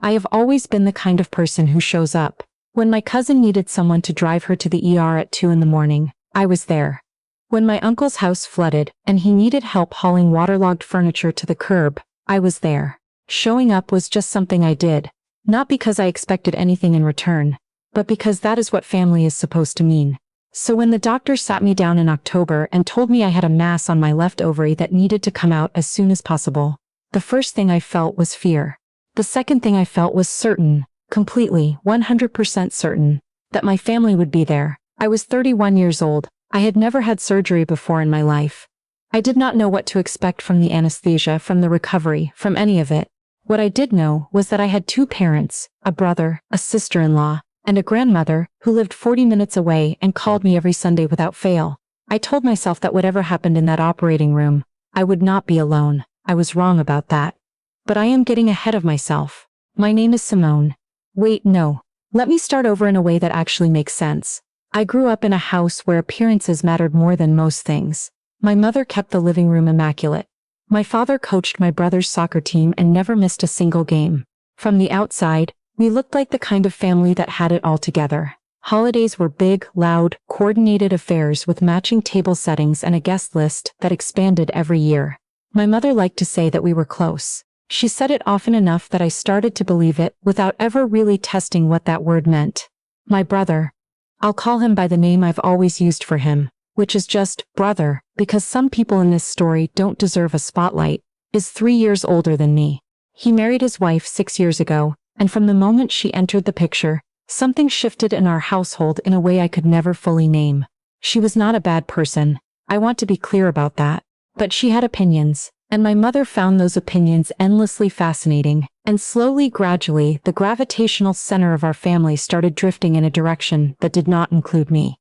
I have always been the kind of person who shows up. When my cousin needed someone to drive her to the ER at 2 in the morning, I was there. When my uncle's house flooded and he needed help hauling waterlogged furniture to the curb, I was there. Showing up was just something I did, not because I expected anything in return, but because that is what family is supposed to mean. So when the doctor sat me down in October and told me I had a mass on my left ovary that needed to come out as soon as possible, the first thing I felt was fear. The second thing I felt was certain, completely, 100% certain, that my family would be there. I was 31 years old. I had never had surgery before in my life. I did not know what to expect from the anesthesia, from the recovery, from any of it. What I did know was that I had 2 parents, a brother, a sister-in-law, and a grandmother who lived 40 minutes away and called me every Sunday without fail. I told myself that whatever happened in that operating room, I would not be alone. I was wrong about that. But I am getting ahead of myself. My name is Simone. Wait, no. Let me start over in a way that actually makes sense. I grew up in a house where appearances mattered more than most things. My mother kept the living room immaculate. My father coached my brother's soccer team and never missed a single game. From the outside, we looked like the kind of family that had it all together. Holidays were big, loud, coordinated affairs with matching table settings and a guest list that expanded every year. My mother liked to say that we were close. She said it often enough that I started to believe it without ever really testing what that word meant. My brother. I'll call him by the name I've always used for him, which is just brother, because some people in this story don't deserve a spotlight, is 3 years older than me. He married his wife 6 years ago, and from the moment she entered the picture, something shifted in our household in a way I could never fully name. She was not a bad person. I want to be clear about that. But she had opinions, and my mother found those opinions endlessly fascinating, and slowly, gradually, the gravitational center of our family started drifting in a direction that did not include me.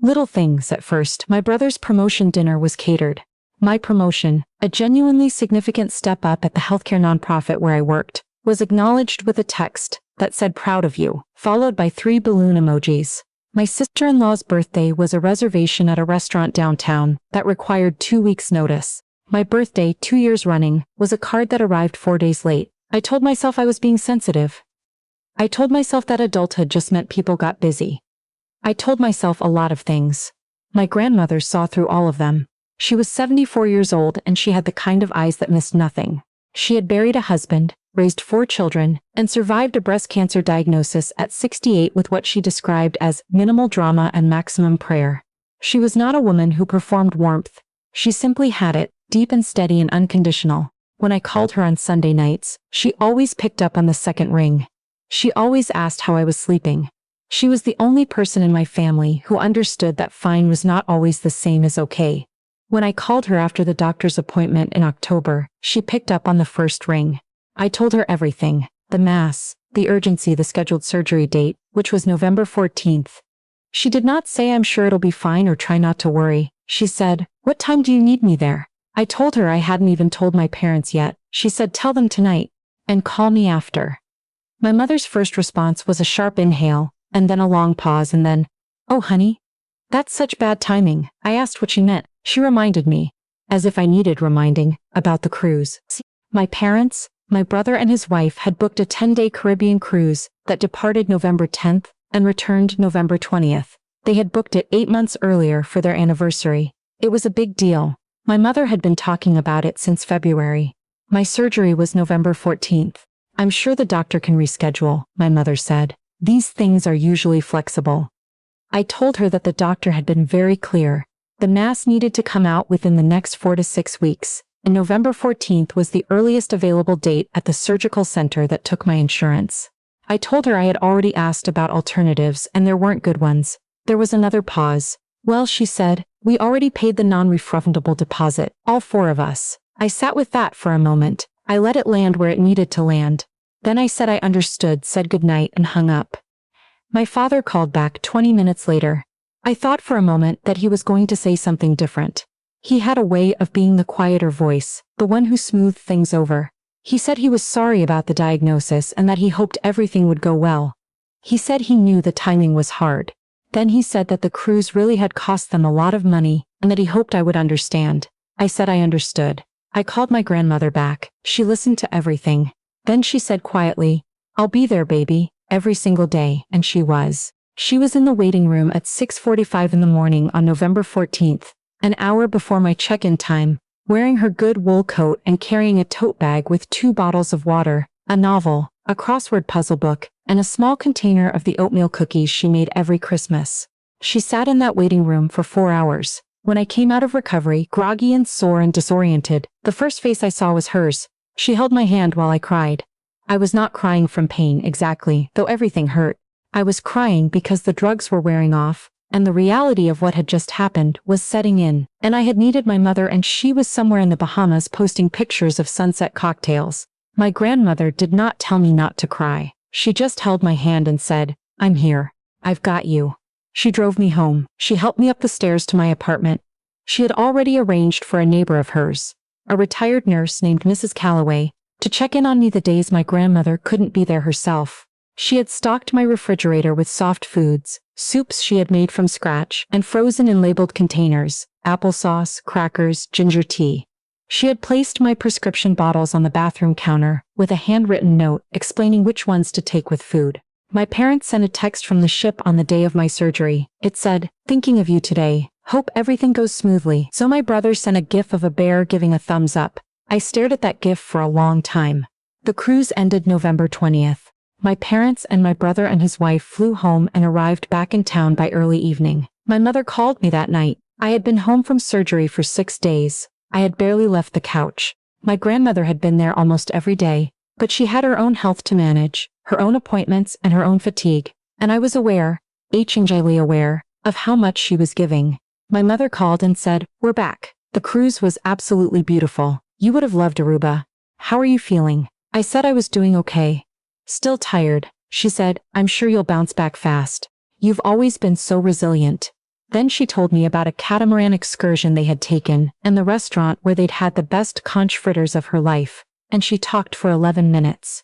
Little things at first. My brother's promotion dinner was catered. My promotion, a genuinely significant step up at the healthcare nonprofit where I worked, was acknowledged with a text that said "proud of you," followed by 3 balloon emojis. My sister-in-law's birthday was a reservation at a restaurant downtown that required 2 weeks' notice. My birthday, 2 years running, was a card that arrived 4 days late. I told myself I was being sensitive. I told myself that adulthood just meant people got busy. I told myself a lot of things. My grandmother saw through all of them. She was 74 years old and she had the kind of eyes that missed nothing. She had buried a husband, raised 4 children, and survived a breast cancer diagnosis at 68 with what she described as minimal drama and maximum prayer. She was not a woman who performed warmth. She simply had it, deep and steady and unconditional. When I called her on Sunday nights, she always picked up on the second ring. She always asked how I was sleeping. She was the only person in my family who understood that fine was not always the same as okay. When I called her after the doctor's appointment in October, she picked up on the first ring. I told her everything, the mass, the urgency, the scheduled surgery date, which was November 14th. She did not say "I'm sure it'll be fine" or "try not to worry." She said, "What time do you need me there?" I told her I hadn't even told my parents yet. She said, "Tell them tonight, and call me after." My mother's first response was a sharp inhale, and then a long pause, and then, "Oh honey, that's such bad timing." I asked what she meant. She reminded me, as if I needed reminding, about the cruise. My parents, my brother and his wife had booked a 10-day Caribbean cruise that departed November 10th and returned November 20th. They had booked it 8 months earlier for their anniversary. It was a big deal. My mother had been talking about it since February. My surgery was November 14th. "I'm sure the doctor can reschedule," my mother said. "These things are usually flexible." I told her that the doctor had been very clear. The mass needed to come out within the next 4 to 6 weeks, and November 14th was the earliest available date at the surgical center that took my insurance. I told her I had already asked about alternatives and there weren't good ones. There was another pause. "Well," she said, "we already paid the non-refundable deposit, all 4 of us." I sat with that for a moment. I let it land where it needed to land. Then I said I understood, said goodnight, and hung up. My father called back 20 minutes later. I thought for a moment that he was going to say something different. He had a way of being the quieter voice, the one who smoothed things over. He said he was sorry about the diagnosis and that he hoped everything would go well. He said he knew the timing was hard. Then he said that the cruise really had cost them a lot of money and that he hoped I would understand. I said I understood. I called my grandmother back. She listened to everything. Then she said quietly, "I'll be there, baby," every single day, and she was. She was in the waiting room at 6:45 in the morning on November 14th, an hour before my check-in time, wearing her good wool coat and carrying a tote bag with 2 bottles of water, a novel, a crossword puzzle book, and a small container of the oatmeal cookies she made every Christmas. She sat in that waiting room for 4 hours. When I came out of recovery, groggy and sore and disoriented, the first face I saw was hers. She held my hand while I cried. I was not crying from pain exactly, though everything hurt. I was crying because the drugs were wearing off, and the reality of what had just happened was setting in, and I had needed my mother, and she was somewhere in the Bahamas posting pictures of sunset cocktails. My grandmother did not tell me not to cry. She just held my hand and said, "I'm here. I've got you." She drove me home. She helped me up the stairs to my apartment. She had already arranged for a neighbor of hers, a retired nurse named Mrs. Calloway, to check in on me the days my grandmother couldn't be there herself. She had stocked my refrigerator with soft foods, soups she had made from scratch and frozen in labeled containers, applesauce, crackers, ginger tea. She had placed my prescription bottles on the bathroom counter with a handwritten note explaining which ones to take with food. My parents sent a text from the ship on the day of my surgery. It said, "Thinking of you today. Hope everything goes smoothly." So my brother sent a gif of a bear giving a thumbs up. I stared at that gif for a long time. The cruise ended November 20th. My parents and my brother and his wife flew home and arrived back in town by early evening. My mother called me that night. I had been home from surgery for 6 days. I had barely left the couch. My grandmother had been there almost every day, but she had her own health to manage, her own appointments and her own fatigue, and I was aware, anxiety aware, of how much she was giving. My mother called and said, "We're back. The cruise was absolutely beautiful. You would have loved Aruba. How are you feeling?" I said I was doing okay. "Still tired," she said. "I'm sure you'll bounce back fast. You've always been so resilient." Then she told me about a catamaran excursion they had taken and the restaurant where they'd had the best conch fritters of her life, and she talked for 11 minutes.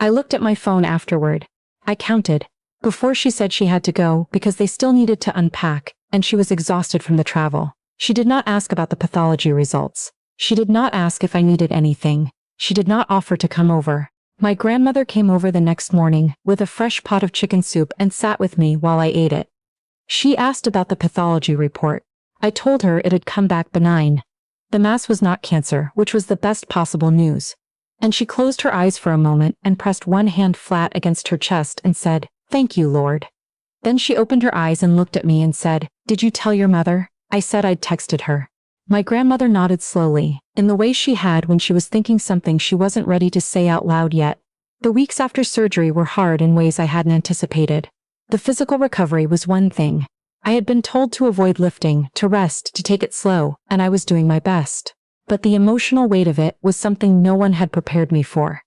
I looked at my phone afterward. I counted. Before she said she had to go because they still needed to unpack, and she was exhausted from the travel. She did not ask about the pathology results. She did not ask if I needed anything. She did not offer to come over. My grandmother came over the next morning with a fresh pot of chicken soup and sat with me while I ate it. She asked about the pathology report. I told her it had come back benign. The mass was not cancer, which was the best possible news. And she closed her eyes for a moment and pressed one hand flat against her chest and said, "Thank you, Lord." Then she opened her eyes and looked at me and said, "Did you tell your mother?" I said I'd texted her. My grandmother nodded slowly, in the way she had when she was thinking something she wasn't ready to say out loud yet. The weeks after surgery were hard in ways I hadn't anticipated. The physical recovery was one thing. I had been told to avoid lifting, to rest, to take it slow, and I was doing my best. But the emotional weight of it was something no one had prepared me for.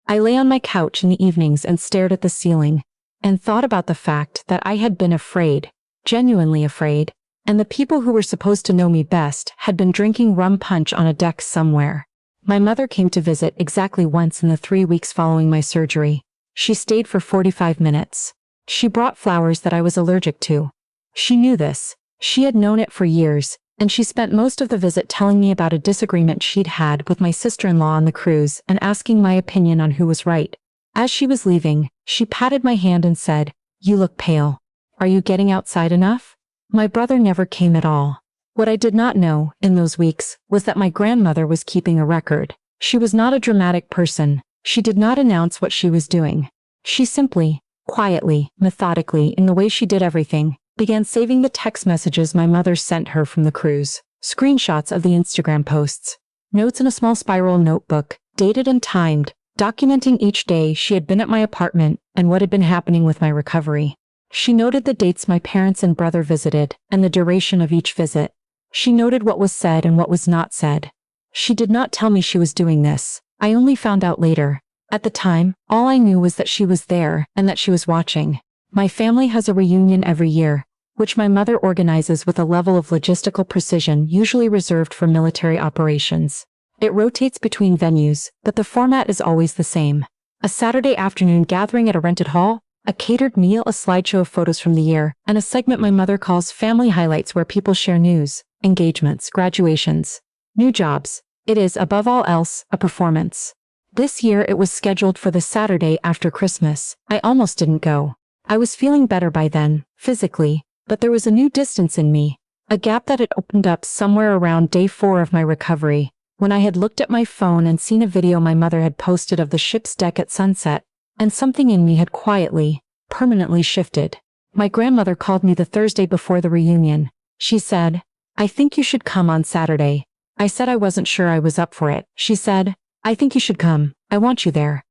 I lay on my couch in the evenings and stared at the ceiling, and thought about the fact that I had been afraid, genuinely afraid, and the people who were supposed to know me best had been drinking rum punch on a deck somewhere. My mother came to visit exactly once in the 3 weeks following my surgery. She stayed for 45 minutes. She brought flowers that I was allergic to. She knew this. She had known it for years, and she spent most of the visit telling me about a disagreement she'd had with my sister-in-law on the cruise and asking my opinion on who was right. As she was leaving, she patted my hand and said, "You look pale. Are you getting outside enough?" My brother never came at all. What I did not know, in those weeks, was that my grandmother was keeping a record. She was not a dramatic person. She did not announce what she was doing. She simply, quietly, methodically, in the way she did everything, began saving the text messages my mother sent her from the cruise, screenshots of the Instagram posts, notes in a small spiral notebook, dated and timed, documenting each day she had been at my apartment and what had been happening with my recovery. She noted the dates my parents and brother visited and the duration of each visit. She noted what was said and what was not said. She did not tell me she was doing this. I only found out later. At the time, all I knew was that she was there and that she was watching. My family has a reunion every year, which my mother organizes with a level of logistical precision usually reserved for military operations. It rotates between venues, but the format is always the same. A Saturday afternoon gathering at a rented hall, a catered meal, a slideshow of photos from the year, and a segment my mother calls Family Highlights where people share news, engagements, graduations, new jobs. It is, above all else, a performance. This year it was scheduled for the Saturday after Christmas. I almost didn't go. I was feeling better by then, physically, but there was a new distance in me, a gap that had opened up somewhere around day 4 of my recovery, when I had looked at my phone and seen a video my mother had posted of the ship's deck at sunset, and something in me had quietly, permanently shifted. My grandmother called me the Thursday before the reunion. She said, "I think you should come on Saturday." I said I wasn't sure I was up for it. She said, "I think you should come. I want you there."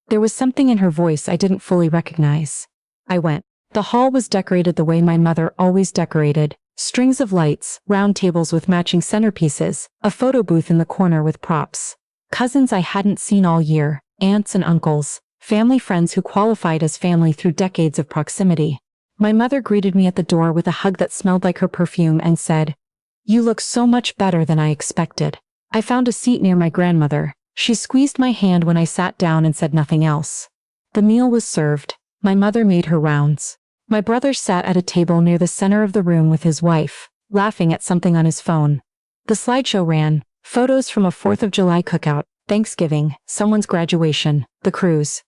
There was something in her voice I didn't fully recognize. I went. The hall was decorated the way my mother always decorated. Strings of lights, round tables with matching centerpieces, a photo booth in the corner with props. Cousins I hadn't seen all year, aunts and uncles, family friends who qualified as family through decades of proximity. My mother greeted me at the door with a hug that smelled like her perfume and said, "You look so much better than I expected." I found a seat near my grandmother. She squeezed my hand when I sat down and said nothing else. The meal was served. My mother made her rounds. My brother sat at a table near the center of the room with his wife, laughing at something on his phone. The slideshow ran, photos from a 4th of July cookout, Thanksgiving, someone's graduation, the cruise.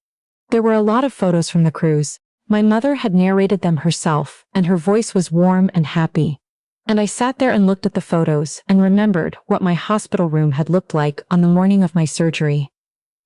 There were a lot of photos from the cruise. My mother had narrated them herself, and her voice was warm and happy. And I sat there and looked at the photos and remembered what my hospital room had looked like on the morning of my surgery.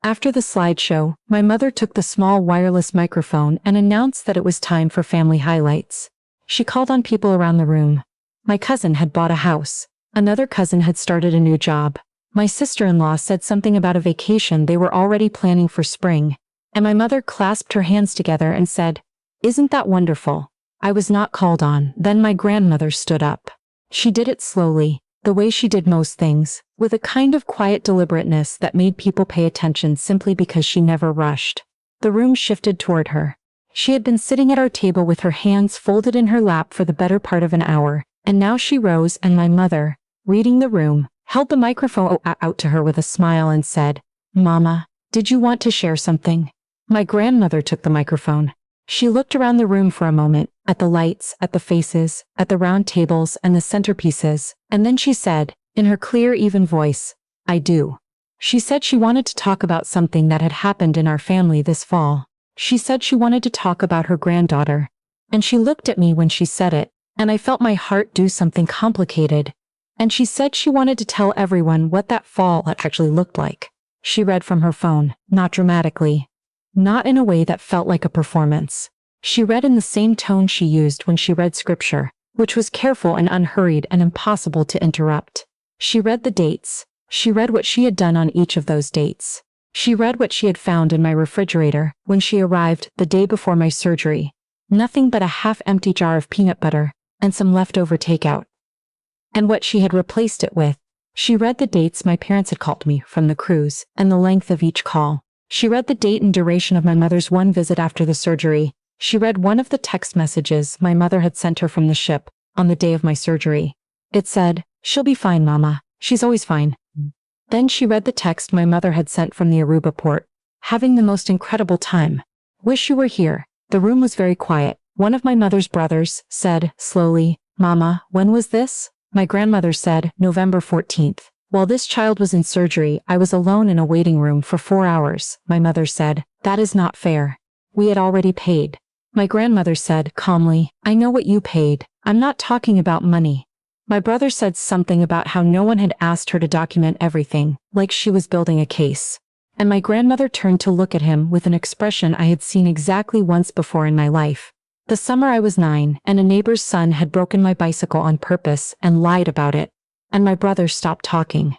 After the slideshow, my mother took the small wireless microphone and announced that it was time for family highlights. She called on people around the room. My cousin had bought a house. Another cousin had started a new job. My sister-in-law said something about a vacation they were already planning for spring. And my mother clasped her hands together and said, "Isn't that wonderful?" I was not called on. Then my grandmother stood up. She did it slowly, the way she did most things, with a kind of quiet deliberateness that made people pay attention simply because she never rushed. The room shifted toward her. She had been sitting at our table with her hands folded in her lap for the better part of an hour, and now she rose and my mother, reading the room, held the microphone out to her with a smile and said, "Mama, did you want to share something?" My grandmother took the microphone. She looked around the room for a moment, at the lights, at the faces, at the round tables and the centerpieces, and then she said, in her clear, even voice, "I do." She said she wanted to talk about something that had happened in our family this fall. She said she wanted to talk about her granddaughter. And she looked at me when she said it, and I felt my heart do something complicated. And she said she wanted to tell everyone what that fall actually looked like. She read from her phone, not dramatically. Not in a way that felt like a performance. She read in the same tone she used when she read scripture, which was careful and unhurried and impossible to interrupt. She read the dates. She read what she had done on each of those dates. She read what she had found in my refrigerator when she arrived the day before my surgery. Nothing but a half-empty jar of peanut butter and some leftover takeout. And what she had replaced it with. She read the dates my parents had called me from the cruise and the length of each call. She read the date and duration of my mother's one visit after the surgery. She read one of the text messages my mother had sent her from the ship on the day of my surgery. It said, "She'll be fine, Mama. She's always fine." Then she read the text my mother had sent from the Aruba port. "Having the most incredible time. Wish you were here." The room was very quiet. One of my mother's brothers said, slowly, "Mama, when was this?" My grandmother said, "November 14th. While this child was in surgery, I was alone in a waiting room for 4 hours. My mother said, "That is not fair. We had already paid." My grandmother said, calmly, "I know what you paid. I'm not talking about money." My brother said something about how no one had asked her to document everything, like she was building a case. And my grandmother turned to look at him with an expression I had seen exactly once before in my life. The summer I was 9, and a neighbor's son had broken my bicycle on purpose and lied about it. And my brother stopped talking.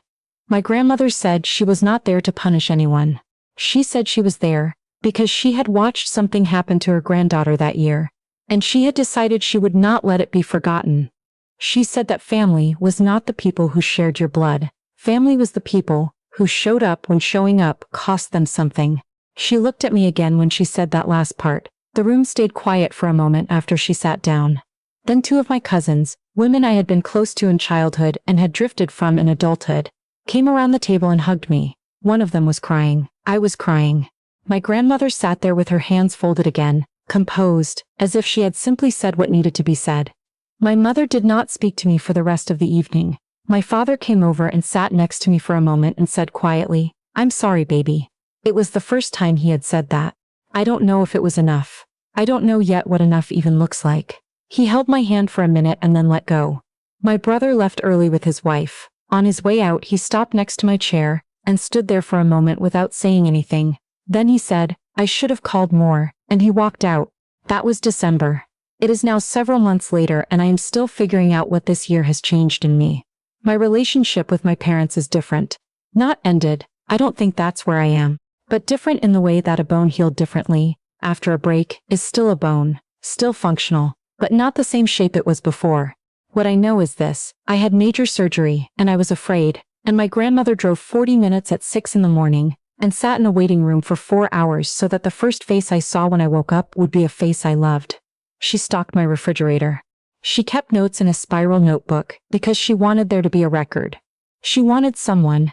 My grandmother said she was not there to punish anyone. She said she was there because she had watched something happen to her granddaughter that year, and she had decided she would not let it be forgotten. She said that family was not the people who shared your blood. Family was the people who showed up when showing up cost them something. She looked at me again when she said that last part. The room stayed quiet for a moment after she sat down. Then 2 of my cousins, women I had been close to in childhood and had drifted from in adulthood, came around the table and hugged me. One of them was crying. I was crying. My grandmother sat there with her hands folded again, composed, as if she had simply said what needed to be said. My mother did not speak to me for the rest of the evening. My father came over and sat next to me for a moment and said quietly, "I'm sorry, baby." It was the first time he had said that. I don't know if it was enough. I don't know yet what enough even looks like. He held my hand for a minute and then let go. My brother left early with his wife. On his way out, he stopped next to my chair and stood there for a moment without saying anything. Then he said, "I should have called more," and he walked out. That was December. It is now several months later and I am still figuring out what this year has changed in me. My relationship with my parents is different. Not ended, I don't think that's where I am, but different in the way that a bone healed differently, after a break, is still a bone, still functional, but not the same shape it was before. What I know is this: I had major surgery, and I was afraid, and my grandmother drove 40 minutes at 6 in the morning, and sat in a waiting room for 4 hours so that the first face I saw when I woke up would be a face I loved. She stocked my refrigerator. She kept notes in a spiral notebook, because she wanted there to be a record. She wanted someone.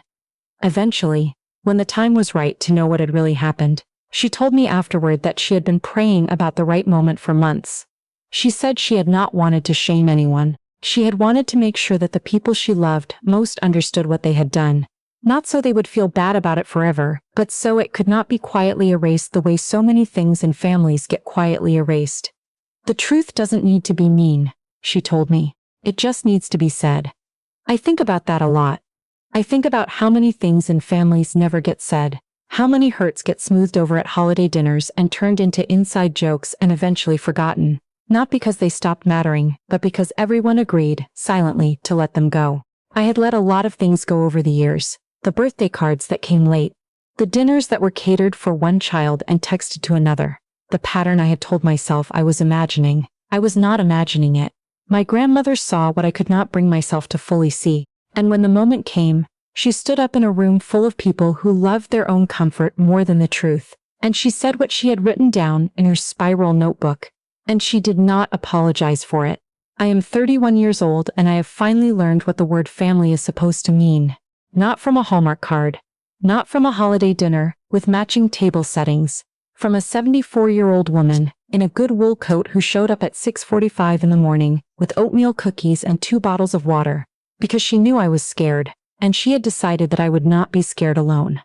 Eventually, when the time was right to know what had really happened, she told me afterward that she had been praying about the right moment for months. She said she had not wanted to shame anyone. She had wanted to make sure that the people she loved most understood what they had done. Not so they would feel bad about it forever, but so it could not be quietly erased the way so many things in families get quietly erased. The truth doesn't need to be mean, she told me. It just needs to be said. I think about that a lot. I think about how many things in families never get said. How many hurts get smoothed over at holiday dinners and turned into inside jokes and eventually forgotten. Not because they stopped mattering, but because everyone agreed, silently, to let them go. I had let a lot of things go over the years. The birthday cards that came late. The dinners that were catered for one child and texted to another. The pattern I had told myself I was imagining. I was not imagining it. My grandmother saw what I could not bring myself to fully see. And when the moment came, she stood up in a room full of people who loved their own comfort more than the truth. And she said what she had written down in her spiral notebook. And she did not apologize for it. I am 31 years old and I have finally learned what the word family is supposed to mean. Not from a Hallmark card. Not from a holiday dinner with matching table settings. From a 74-year-old woman in a good wool coat who showed up at 6:45 in the morning with oatmeal cookies and 2 bottles of water, because she knew I was scared, and she had decided that I would not be scared alone.